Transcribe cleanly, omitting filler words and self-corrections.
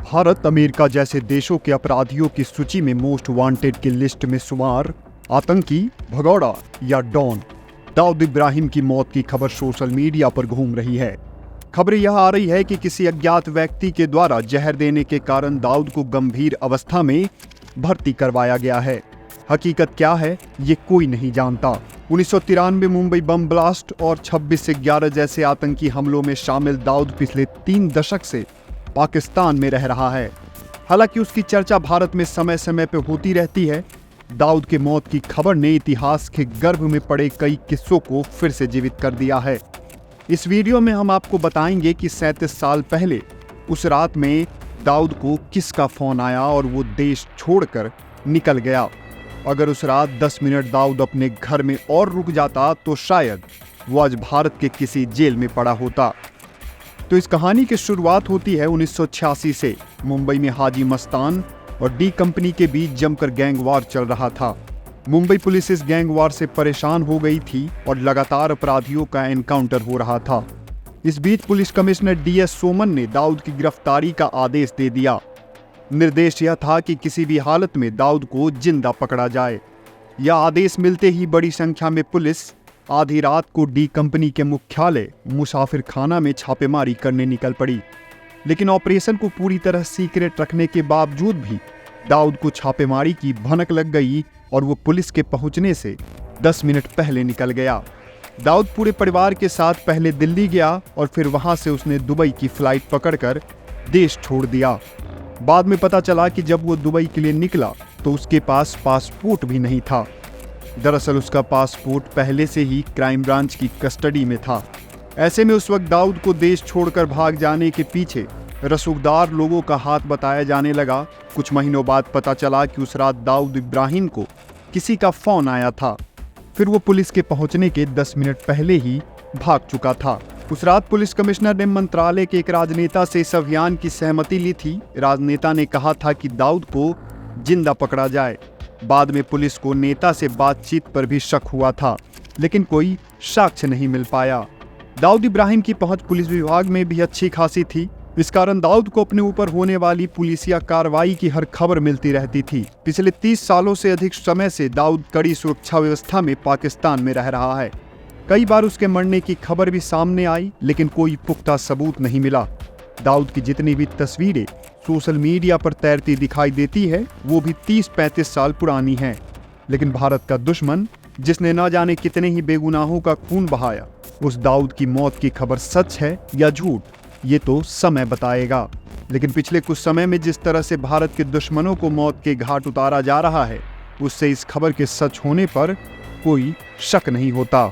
Bharat America जैसे देशों के अपराधियों की सूची में मोस्ट वांटेड की लिस्ट में शुमार आतंकी भगौड़ा या डॉन दाऊद इब्राहिम की मौत की खबर सोशल मीडिया पर घूम रही है। खबरें यह आ रही है कि किसी अज्ञात व्यक्ति के द्वारा जहर देने के कारण दाऊद को गंभीर अवस्था में भर्ती करवाया गया है। हकीकत क्या है ये कोई नहीं जानता। 1993 मुंबई बम ब्लास्ट और 26/11 जैसे आतंकी हमलों में शामिल दाऊद पिछले 3 दशक से पाकिस्तान में रह रहा है। हालांकि उसकी चर्चा भारत में समय समय पर होती रहती है। दाऊद की मौत की खबर ने इतिहास के गर्भ में पड़े कई किस्सों को फिर से जीवित कर दिया है। इस वीडियो में हम आपको बताएंगे कि 37 साल पहले उस रात में दाऊद को किसका फोन आया और वो देश छोड़कर निकल गया। अगर उस रात 10 मिनट दाऊद अपने घर में और रुक जाता तो शायद वो आज भारत के किसी जेल में पड़ा होता। तो इस कहानी की शुरुआत होती है 1986 से। मुंबई में हाजी मस्तान और डी कंपनी के बीच जमकर गैंग वार चल रहा था। मुंबई पुलिस इस गैंग वार से परेशान हो गई थी और लगातार अपराधियों का एनकाउंटर हो रहा था। इस बीच पुलिस कमिश्नर DS सोमन ने दाऊद की गिरफ्तारी का आदेश दे दिया। निर्देश यह था कि किसी भी हालत में दाऊद को जिंदा पकड़ा जाए। यह आदेश मिलते ही बड़ी संख्या में पुलिस आधी रात को डी कंपनी के मुख्यालय मुसाफिर खाना में छापेमारी करने निकल पड़ी। लेकिन ऑपरेशन को पूरी तरह सीक्रेट रखने के बावजूद भी दाऊद को छापेमारी की भनक लग गई और वो पुलिस के पहुंचने से 10 मिनट पहले निकल गया। दाऊद पूरे परिवार के साथ पहले दिल्ली गया और फिर वहां से उसने दुबई की फ्लाइट पकड़कर देश छोड़ दिया। बाद में पता चला कि जब वो दुबई के लिए निकला तो उसके पास पासपोर्ट भी नहीं था। दरअसल उसका पासपोर्ट पहले से ही क्राइम ब्रांच की कस्टडी में था। ऐसे में उस वक्त दाऊद को देश छोड़कर भाग जाने के पीछे रसूखदार लोगों का हाथ बताया जाने लगा। कुछ महीनों बाद पता चला कि उस रात दाऊद इब्राहिम को किसी का फोन आया था। फिर वो पुलिस के पहुंचने के 10 मिनट पहले ही भाग चुका था। उस रात पुलिस कमिश्नर ने मंत्रालय के एक राजनेता से इस अभियान की सहमति ली थी। राजनेता ने कहा था कि दाऊद को जिंदा पकड़ा जाए। बाद में पुलिस को नेता से बातचीत पर भी शक हुआ था, लेकिन कोई साक्ष्य नहीं मिल पाया। दाऊद इब्राहिम की पहुंच पुलिस विभाग में भी अच्छी खासी थी। इस कारण दाऊद को अपने ऊपर होने वाली पुलिसिया कार्रवाई की हर खबर मिलती रहती थी। पिछले 30 सालों से अधिक समय से दाऊद कड़ी सुरक्षा व्यवस्था में पाकिस्तान में रह रहा है। कई बार उसके मरने की खबर भी सामने आई, लेकिन कोई पुख्ता सबूत नहीं मिला। दाऊद की जितनी भी तस्वीरें सोशल मीडिया पर तैरती दिखाई देती है वो भी 30-35 साल पुरानी हैं। लेकिन भारत का दुश्मन, जिसने न जाने कितने ही बेगुनाहों का खून बहाया, उस दाऊद की मौत की खबर सच है या झूठ, ये तो समय बताएगा। लेकिन पिछले कुछ समय में जिस तरह से भारत के दुश्मनों को मौत के घाट उतारा जा रहा है, उससे इस खबर के सच होने पर कोई शक नहीं होता।